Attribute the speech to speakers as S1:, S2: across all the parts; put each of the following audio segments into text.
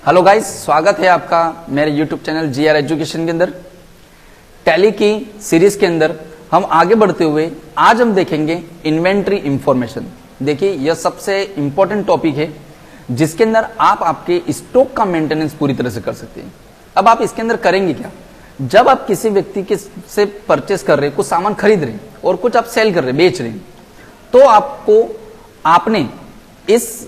S1: Hello guys, स्वागत है आपका मेरे यूट्यूब चैनल जीआर एजुकेशन के अंदर। टैली की सीरीज के अंदर हम आगे बढ़ते हुए आज हम देखेंगे इन्वेंट्री इंफॉर्मेशन। देखिए, यह सबसे इंपॉर्टेंट टॉपिक है जिसके अंदर आप आपके स्टॉक का मेंटेनेंस पूरी तरह से कर सकते हैं। अब आप इसके अंदर करेंगे क्या? जब आप किसी व्यक्ति के से परचेस कर रहे हैं, कुछ सामान खरीद रहे हैं और कुछ आप सेल कर रहे हैं, बेच रहे हैं, तो आपने इस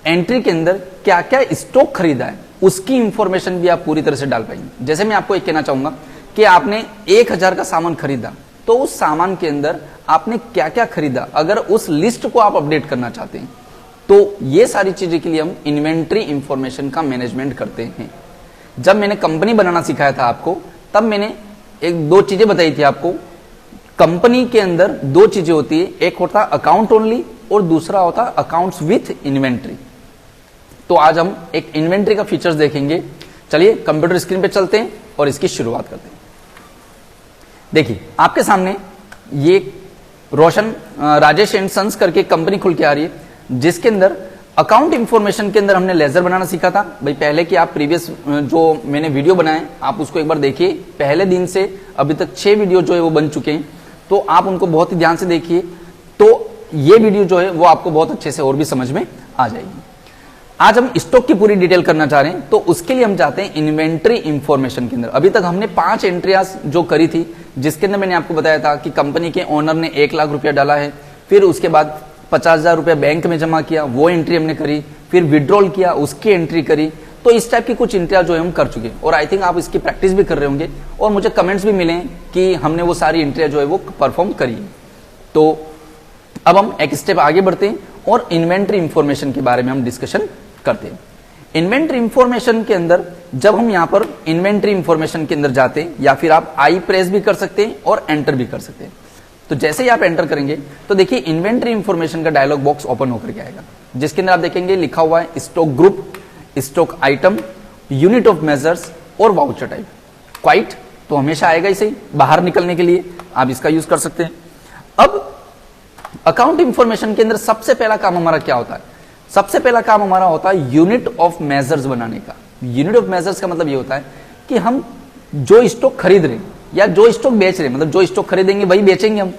S1: एंट्री के अंदर क्या क्या स्टॉक खरीदा है उसकी इंफॉर्मेशन भी आप पूरी तरह से डाल पाएंगे। जैसे मैं आपको एक कहना चाहूंगा कि आपने 1000 का सामान खरीदा, तो उस सामान के अंदर आपने क्या क्या खरीदा, अगर उस लिस्ट को आप अपडेट करना चाहते हैं तो ये सारी चीजें के लिए हम इन्वेंट्री इंफॉर्मेशन का मैनेजमेंट करते हैं। जब मैंने कंपनी बनाना सिखाया था आपको, तब मैंने दो चीजें बताई थी आपको। कंपनी के अंदर दो चीजें होती है, एक होता अकाउंट ओनली और दूसरा होता अकाउंट्स विथ इन्वेंट्री। तो आज हम एक इन्वेंट्री का फीचर्स देखेंगे। चलिए कंप्यूटर स्क्रीन पे चलते हैं और इसकी शुरुआत करते हैं। देखिए, आपके सामने ये रोशन राजेश एंड सन्स करके कंपनी खुल के आ रही है, जिसके अंदर अकाउंट इंफॉर्मेशन के अंदर हमने लेजर बनाना सीखा था। भाई पहले की आप प्रीवियस जो मैंने वीडियो बनाए आप उसको एक बार देखिए। पहले दिन से अभी तक 6 वीडियो जो है वो बन चुके हैं, तो आप उनको बहुत ही ध्यान से देखिए, तो ये वीडियो जो है वो आपको बहुत अच्छे से और भी समझ में आ जाएगी। आज हम स्टॉक की पूरी डिटेल करना चाह रहे हैं, तो उसके लिए हम जाते हैं इन्वेंट्री इंफॉर्मेशन के अंदर। अभी तक हमने 5 एंट्रियाज जो करी थी, जिसके अंदर मैंने आपको बताया था कि कंपनी के ओनर ने 1 लाख रुपया डाला है, फिर उसके बाद 50,000 रुपया बैंक में जमा किया, वो एंट्री हमने करी, फिर विड्रॉल किया, उसकी एंट्री करी। तो इस टाइप की कुछ एंट्रियां जो है हम कर चुके हैं और आई थिंक आप इसकी प्रैक्टिस भी कर रहे होंगे और मुझे कमेंट्स भी मिले कि हमने वो सारी एंट्रियां जो है वो परफॉर्म करी है। तो अब हम एक स्टेप आगे बढ़ते हैं और इन्वेंट्री इंफॉर्मेशन के बारे में हम डिस्कशन करते हैं। इन्वेंट्री इंफॉर्मेशन के अंदर जब हम यहां पर इन्वेंट्री इंफॉर्मेशन के अंदर जाते हैं, या फिर आप आई प्रेस भी कर सकते हैं और एंटर भी कर सकते हैं। तो जैसे ही आप एंटर करेंगे तो देखिए इन्वेंट्री इंफॉर्मेशन का डायलॉग बॉक्स ओपन होकर के आएगा, जिसके अंदर आप देखेंगे लिखा हुआ है stock group, stock item, unit of measures और वाउचर टाइप। क्वाइट तो हमेशा आएगा इसे ही, बाहर निकलने के लिए आप इसका यूज कर सकते हैं। अब अकाउंट इंफॉर्मेशन के अंदर सबसे पहला काम हमारा क्या होता है? सबसे पहला काम हमारा होता है यूनिट ऑफ मेजर्स बनाने का। यूनिट ऑफ मेजर्स का मतलब ये होता है कि हम जो स्टॉक खरीद रहे हैं या जो स्टॉक बेच रहे हैं, मतलब जो स्टॉक खरीदेंगे वही बेचेंगे हम,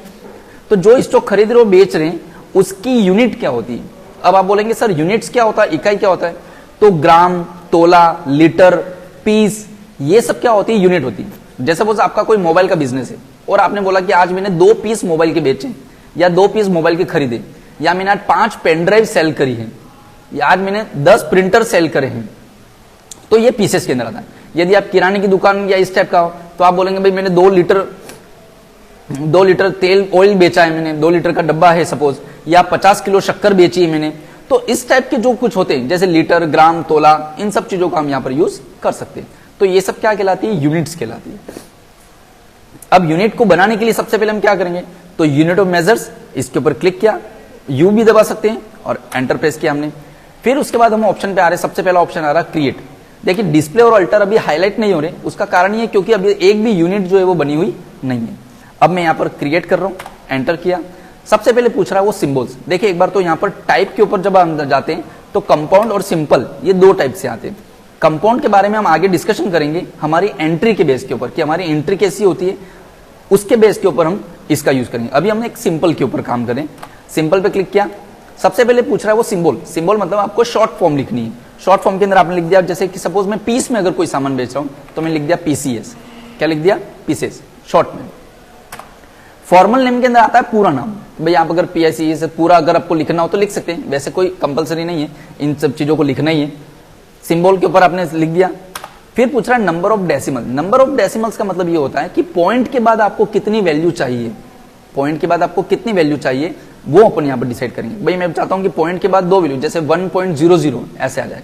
S1: तो जो स्टॉक खरीद रहे हो बेच रहे हैं उसकी यूनिट क्या होती है। अब आप बोलेंगे सर यूनिट्स क्या होता है, इकाई क्या होता है? तो ग्राम, तोला, लीटर, पीस, ये सब क्या होती है? यूनिट होती है। जैसे सपोज आपका कोई मोबाइल का बिजनेस है और आपने बोला कि आज मैंने 2 पीस मोबाइल के बेचे, या 2 पीस मोबाइल के खरीदे, या मैंने आज 5 पेन ड्राइव सेल करी है, या आज मैंने 10 प्रिंटर सेल करे हैं, तो ये पीसेस के अंदर आता है। यदि आप किराने की दुकान या इस टाइप का हो तो आप बोलेंगे भाई मैंने 2 लीटर तेल ऑयल बेचा है, मैंने 2 लीटर का डब्बा है सपोज, या 50 किलो शक्कर बेची है मैंने। तो इस टाइप के जो कुछ होते हैं जैसे लीटर, ग्राम, तोला, इन सब चीजों का हम यहां पर यूज कर सकते हैं। तो ये सब क्या कहलाती है? यूनिट्स कहलाती है। अब यूनिट को बनाने के लिए सबसे पहले हम क्या करेंगे? तो यूनिट ऑफ मेजर्स, इसके ऊपर क्लिक किया, यू भी दबा सकते हैं और एंटर प्रेस किया हमने। फिर उसके बाद हम ऑप्शन पे आ रहे हैं, सबसे पहला ऑप्शन आ रहा है क्रिएट। देखिए डिस्प्ले और अल्टर अभी हाईलाइट नहीं हो रहे, उसका कारण ये क्योंकि अभी एक भी यूनिट जो है वो बनी हुई नहीं है। अब मैं यहां पर क्रिएट कर रहा हूं, एंटर किया। सबसे पहले पूछ रहा है वो सिंबल्स। देखिए एक बार तो यहां पर टाइप के ऊपर जब हम जाते हैं तो कंपाउंड और सिंपल, ये 2 टाइप से आते हैं। कंपाउंड के बारे में हम आगे डिस्कशन करेंगे हमारी एंट्री के बेस के ऊपर, कि हमारी एंट्री कैसी होती है, उसके बेस के ऊपर हम इसका यूज करेंगे। अभी हमने एक सिंपल के ऊपर काम करें। सिंपल पे क्लिक किया, सबसे पहले पूछ रहा है वो सिंबल। सिंबल मतलब आपको शॉर्ट फॉर्म लिखनी है। शॉर्ट फॉर्म के अंदर आपने लिख दिया, जैसे कि सपोज मैं पीस में अगर कोई सामान बेच रहा हूं तो मैं लिख दिया पीसीएस। क्या लिख दिया? पीसेस, शॉर्ट में। फॉर्मल नेम के अंदर आता है पूरा नाम। भाई आप अगर पीएससी पूरा अगर आपको लिखना हो तो लिख सकते हैं, वैसे कोई कंपलसरी नहीं है, इन सब चीजों को लिखना ही है। सिंबल के ऊपर आपने लिख दिया। फिर पूछ रहा है number of decimal. Number of decimals का मतलब ये होता है कि पॉइंट के बाद आपको कितनी वैल्यू चाहिए, पॉइंट के बाद आपको कितनी वैल्यू चाहिए वो अपन यहां पर डिसाइड करेंगे। भाई मैं चाहता हूं कि पॉइंट के बाद 2 वैल्यू, जैसे 1.00 ऐसे आ जाए।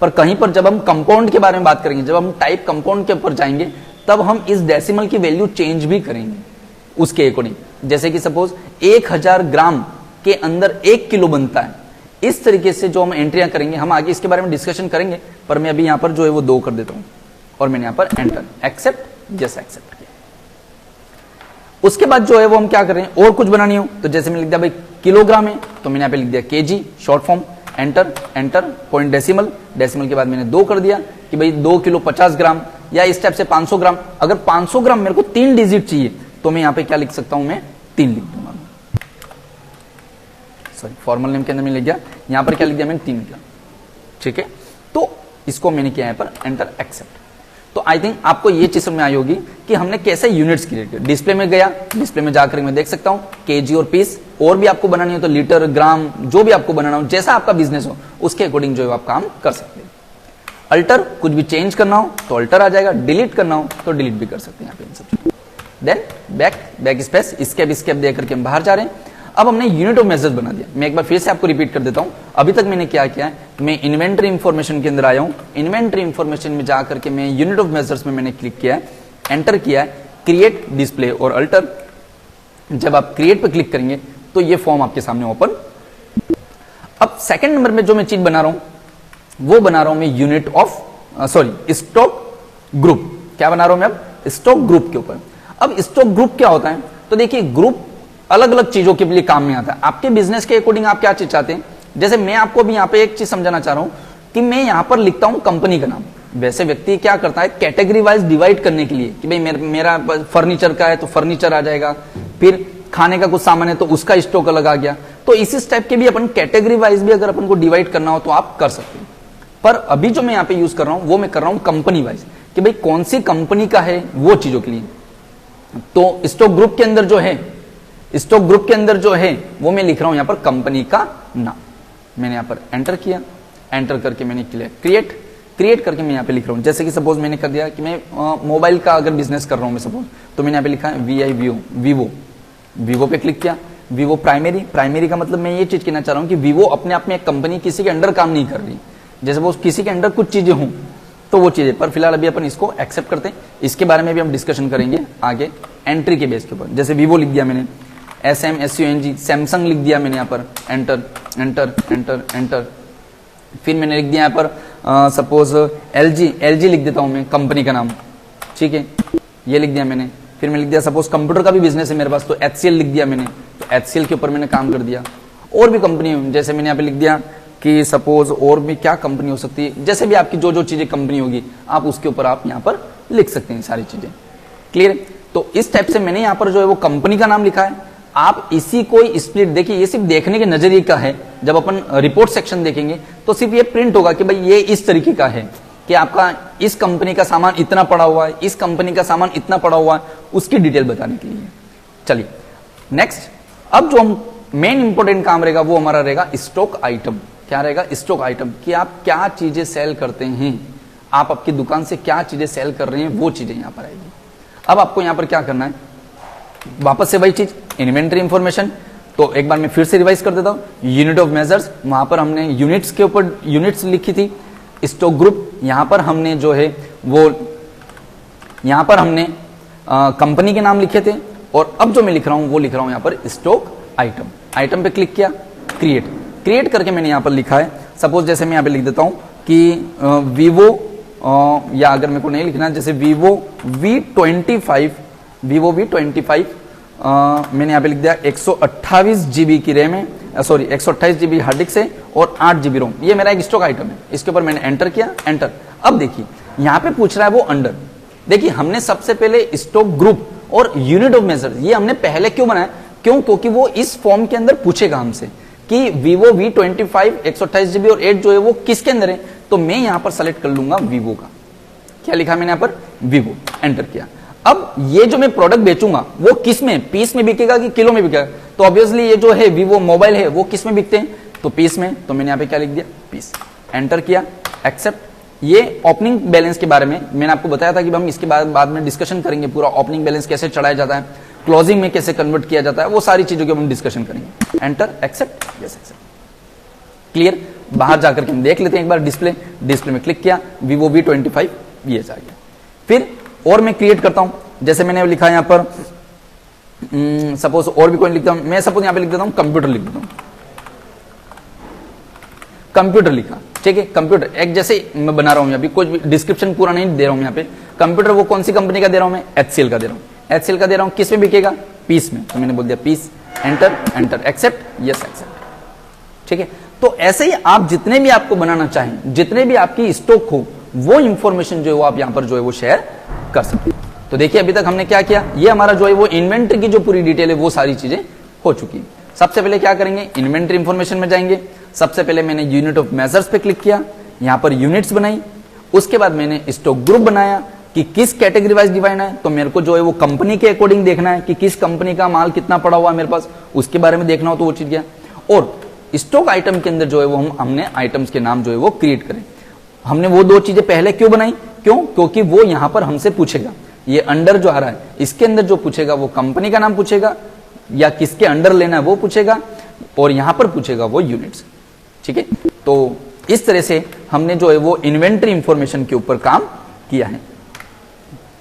S1: पर कहीं पर जब हम कंपाउंड के बारे में बात करेंगे, जब हम टाइप कंपाउंड के ऊपर जाएंगे, तब हम इस डेसिमल की वैल्यू चेंज भी करेंगे उसके अकॉर्डिंग। जैसे कि सपोज 1000 ग्राम के अंदर 1 किलो बनता है। इस तरीके से जो हम एंट्रियां करेंगे, हम आगे इसके बारे में डिस्कशन करेंगे, पर मैं अभी यहां पर जो है वो 2 कर देता हूं और मैंने यहां पर एंटर, एक्सेप्ट, यस एक्सेप्ट किया। उसके बाद जो है वो हम क्या कर रहे हैं, और कुछ बनानी हो तो जैसे मैंने लिख दिया भाई किलोग्राम है, तो मैंने यहां पे लिख दिया KG, short form, enter enter, point decimal, decimal के बाद मैंने 2 कर दिया कि भाई 2 किलो 50 ग्राम, या इस टाइप से 500 ग्राम। अगर 500 ग्राम मेरे को 3 डिजिट चाहिए तो मैं यहां पे क्या लिख सकता हूं, मैं 3 लिख दूंगा। सॉरी, फॉर्मल नेम के अंदर मैं लिख गया, यहां पर क्या लिख दिया मैंने, 3 किया। ठीक है, तो इसको मैंने किया यहां पर एंटर एक्सेप्ट। तो आई थिंक आपको ये चीज में आई होगी कि हमने कैसे यूनिट्स क्रिएट किया। डिस्प्ले में गया, डिस्प्ले में जाकर मैं देख सकता हूं केजी और पीस, और भी आपको बनानी हो तो लीटर, ग्राम, जो भी आपको बनाना हो, जैसा आपका बिजनेस हो उसके अकॉर्डिंग जो है आप काम कर सकते हैं। अल्टर, कुछ भी चेंज करना हो तो अल्टर आ जाएगा, डिलीट करना हो तो डिलीट भी कर सकते हैं यहाँ पे इन सब। देन बैक स्पेस, स्केप दे करके हम बाहर जा रहे हैं। अब हमने यूनिट ऑफ मेजर्स बना दिया। मैं एक बार फिर से आपको रिपीट कर देता हूं, अभी तक मैंने क्या किया है, मैं इन्वेंटरी इंफॉर्मेशन के अंदर आया हूं। इन्वेंटरी इंफॉर्मेशन में जाकर के मैं यूनिट ऑफ मेजर्स में मैंने क्लिक किया है, एंटर किया है, क्रिएट, डिस्प्ले और अल्टर। जब आप क्रिएट पे क्लिक करेंगे तो ये फॉर्म आपके सामने ओपन। अब सेकंड नंबर में जो मैं चीज बना रहा हूं वो बना रहा हूं मैं यूनिट ऑफ स्टॉक ग्रुप। क्या बना रहा हूं मैं अब, स्टॉक ग्रुप के ऊपर। अब स्टॉक ग्रुप क्या होता है, तो देखिए ग्रुप अलग अलग चीजों के लिए काम में आता है। आपके बिजनेस के अकॉर्डिंग आप क्या चीज चाहते हैं, जैसे मैं आपको भी यहां पे एक चीज समझाना चाह रहा हूं कि मैं यहां पर लिखता हूं कंपनी का नाम। वैसे व्यक्ति क्या करता है, कैटेगरी वाइज डिवाइड करने के लिए कि भाई मेरा फर्नीचर का है तो फर्नीचर आ जाएगा, फिर खाने का कुछ सामान है तो उसका स्टॉक अलग आ गया। तो इस टाइप के भी अपन कैटेगरी वाइज भी अगर अपन को डिवाइड करना हो तो आप कर सकते हैं। पर अभी जो मैं यहां पे यूज कर रहा हूं वो मैं कर रहा हूं कंपनी वाइज, कि भाई कौन सी कंपनी का है वो चीजों के लिए। तो स्टॉक ग्रुप के अंदर जो है, स्टॉक ग्रुप के अंदर जो है वो मैं लिख रहा हूं यहां पर कंपनी का नाम। मैंने यहां पर एंटर किया, एंटर करके मैंने क्रिएट करके मैं यहां पे लिख रहा हूं। जैसे कि सपोज मैंने कर दिया कि मैं मोबाइल का अगर बिजनेस कर रहा हूं मैं सपोज, तो मैंने यहां पे लिखा है वीवो पे क्लिक किया। वीवो प्राइमरी का मतलब मैं ये चीज कहना चाह रहा हूं कि वीवो अपने आप में एक कंपनी किसी के अंडर काम नहीं कर रही। जैसे वो किसी के अंडर कुछ चीजें हों तो वो चीजें, पर फिलहाल अभी अपन इसको एक्सेप्ट करते हैं। इसके बारे में भी हम डिस्कशन करेंगे आगे एंट्री के बेस के ऊपर। जैसे वीवो लिख दिया मैंने, SMSUNG, सैमसंग लिख दिया मैंने यहाँ पर, एंटर एंटर एंटर एंटर। फिर मैंने लिख दिया यहाँ पर सपोज LG लिख देता हूं मैं कंपनी का नाम। ठीक है, ये लिख दिया मैंने। फिर मैं लिख दिया सपोज कंप्यूटर का भी बिजनेस है मेरे पास तो HCL लिख दिया मैंने, तो HCL के ऊपर मैंने काम कर दिया। और भी कंपनी, जैसे मैंने यहाँ पे लिख दिया कि सपोज और भी क्या कंपनी हो सकती है, जैसे भी आपकी जो चीजें कंपनी होगी आप उसके ऊपर आप यहाँ पर लिख सकते हैं सारी चीजें। क्लियर है? तो इस टाइप से मैंने यहाँ पर जो है वो कंपनी का नाम लिखा है। आप इसी कोई स्प्लिट देखिए, ये सिर्फ देखने के नजरिए का है। जब अपन रिपोर्ट सेक्शन देखेंगे तो सिर्फ ये प्रिंट होगा कि भाई ये इस तरीके का है कि आपका इस कंपनी का सामान इतना पड़ा हुआ है, इस कंपनी का सामान इतना पड़ा हुआ है, उसकी डिटेल बताने के लिए। चलिए नेक्स्ट, अब जो हम मेन इंपॉर्टेंट काम रहेगा वो हमारा रहेगा स्टॉक आइटम। क्या रहेगा? स्टॉक आइटम, कि आप क्या चीजें सेल करते हैं, आप आपकी दुकान से क्या चीजें सेल कर रहे हैं वो चीजें यहां पर आएगी। अब आपको यहां पर क्या करना है, वापस से वही चीज इन्वेंटरी इंफॉर्मेशन। तो एक बार मैं फिर से रिवाइज कर देता हूं, यूनिट ऑफ मेजर्स, वहां पर हमने यूनिट्स के ऊपर यूनिट्स लिखी थी। स्टॉक ग्रुप, यहां पर हमने जो है वो यहां पर हमने कंपनी के नाम लिखे थे। और अब जो मैं लिख रहा हूं वो लिख रहा हूं यहां पर स्टॉक आइटम। आइटम पे क्लिक किया, क्रिएट करके मैंने यहां पर लिखा है सपोज, जैसे मैं यहां पे लिख देता हूं कि वीवो, या अगर मेरे को नहीं लिखना, जैसे वीवो V25 मैंने यहां पे लिख दिया 128 GB की रैम है, 128 GB हार्ड डिस्क है और 8 GB रोम। ये मेरा एक स्टॉक आइटम है। इसके ऊपर मैंने एंटर किया, एंटर। अब देखिए यहां पे पूछ रहा है वो अंडर। देखिए हमने सबसे पहले स्टॉक ग्रुप और यूनिट ऑफ मेजर ये हमने पहले क्यों बनाया, क्योंकि वो इस फॉर्म के अंदर पूछेगा हमसे कि वीवो V25 128 GB और 8 जो है वो किसके अंदर है। तो मैं यहां पर सेलेक्ट कर लूंगा वीवो का। क्या लिखा मैंने यहां पर? वीवो, एंटर किया। अब ये जो मैं प्रोडक्ट बेचूंगा वो किस में, पीस में बिकेगा कि किलो में बिकेगा? तो ऑब्वियसली ये जो है वीवो मोबाइल है वो किस में बिकते हैं, तो पीस में। तो मैंने यहां पे क्या लिख दिया, पीस, एंटर किया, एक्सेप्ट। ये ओपनिंग बैलेंस के बारे में मैंने आपको बताया था कि हम इसके बाद में डिस्कशन करेंगे, पूरा ओपनिंग बैलेंस कैसे चढ़ाया जाता है, क्लोजिंग में कैसे कन्वर्ट किया जाता है, वो सारी चीजों की हम डिस्कशन करेंगे। Enter, accept, yes accept. Clear? बाहर जाकर के हम देख लेते हैं एक बार। डिस्प्ले में क्लिक किया, वीवो V25 ये आ गया। फिर और मैं क्रिएट करता हूं, जैसे मैंने लिखा यहां पर सपोज और भी कोई लिखता हूं, मैं सपोज यहां पे लिख देता हूं कंप्यूटर, लिख देता हूं कंप्यूटर लिखा। ठीक है, कंप्यूटर एक जैसे मैं बना रहा हूं, अभी कुछ डिस्क्रिप्शन पूरा नहीं दे रहा हूं यहां पे। कंप्यूटर वो कौन सी कंपनी का दे रहा हूं मैं, HCL का दे रहा हूं। HCL का दे रहा हूं, किस में बिकेगा, पीस में। तो मैंने बोल दिया पीस, enter enter, accept, yes accept. ठीक है, तो ऐसे ही आप जितने भी आपको बनाना चाहें, जितने भी आपकी स्टॉक हो, वो इंफॉर्मेशन जो है वो आप यहां पर जो है वो शेयर कर सकते हैं। तो देखिए अभी तक हमने क्या किया, ये हमारा जो है वो इन्वेंट्री की जो पूरी डिटेल है वो सारी चीजें हो चुकी है। सबसे पहले क्या करेंगे, इन्वेंट्री इंफॉर्मेशन में जाएंगे। सबसे पहले मैंने यूनिट ऑफ मेजर्स पे क्लिक किया, यहां पर यूनिट्स बनाई। उसके बाद मैंने स्टॉक ग्रुप बनाया कि किस कैटेगरी वाइज डिवाइड है, तो मेरे को जो है वो कंपनी के अकॉर्डिंग देखना है कि किस कंपनी का माल कितना पड़ा हुआ है मेरे पास, उसके बारे में देखना हो तो वो चीज गया। और स्टॉक आइटम के अंदर जो है वो हमने आइटम्स के नाम जो है वो क्रिएट करें। हमने वो दो चीजें पहले क्यों बनाई, क्योंकि वो यहां पर हमसे पूछेगा, ये अंडर जो आ रहा है इसके अंदर जो पूछेगा वो कंपनी का नाम पूछेगा या किसके अंडर लेना है वो पूछेगा, और यहां पर पूछेगा वो यूनिट्स। ठीक है, तो इस तरह से हमने जो है वो इन्वेंट्री इंफॉर्मेशन के ऊपर काम किया है।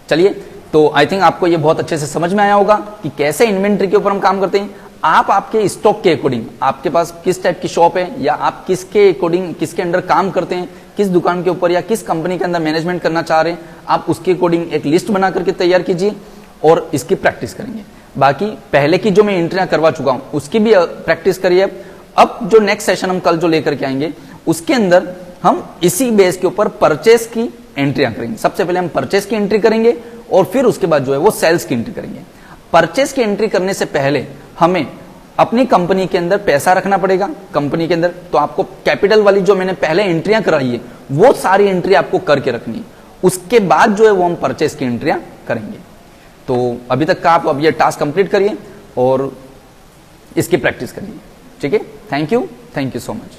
S1: चलिए, तो आई थिंक आपको ये बहुत अच्छे से समझ में आया होगा कि कैसे इन्वेंट्री के ऊपर हम काम करते हैं। आप आपके स्टॉक के अकॉर्डिंग, आपके पास किस टाइप की शॉप है या आप किसके अकॉर्डिंग, किसके अंडर काम करते हैं, किस दुकान के ऊपर या किस कंपनी के अंदर मैनेजमेंट करना चाह रहे हैं, आप उसके अकॉर्डिंग एक लिस्ट बना करके तैयार कीजिए और इसकी प्रैक्टिस करेंगे। बाकी पहले की जो मैं एंट्रियां करवा चुका हूं उसकी भी प्रैक्टिस करिए। अब जो नेक्स्ट सेशन हम कल जो लेकर के आएंगे उसके अंदर हम इसी बेस के ऊपर परचेस की एंट्रियां करेंगे। सबसे पहले हम परचेस की एंट्री करेंगे और फिर उसके बाद जो है वो सेल्स की एंट्री करेंगे। परचेस की एंट्री करने से पहले हमें अपनी कंपनी के अंदर पैसा रखना पड़ेगा कंपनी के अंदर, तो आपको कैपिटल वाली जो मैंने पहले एंट्रियां कराई है वो सारी एंट्री आपको करके रखनी है। उसके बाद जो है वो हम परचेस की एंट्रियां करेंगे। तो अभी तक का आप अब ये टास्क कंप्लीट करिए और इसकी प्रैक्टिस करिए। ठीक है, थैंक यू सो मच।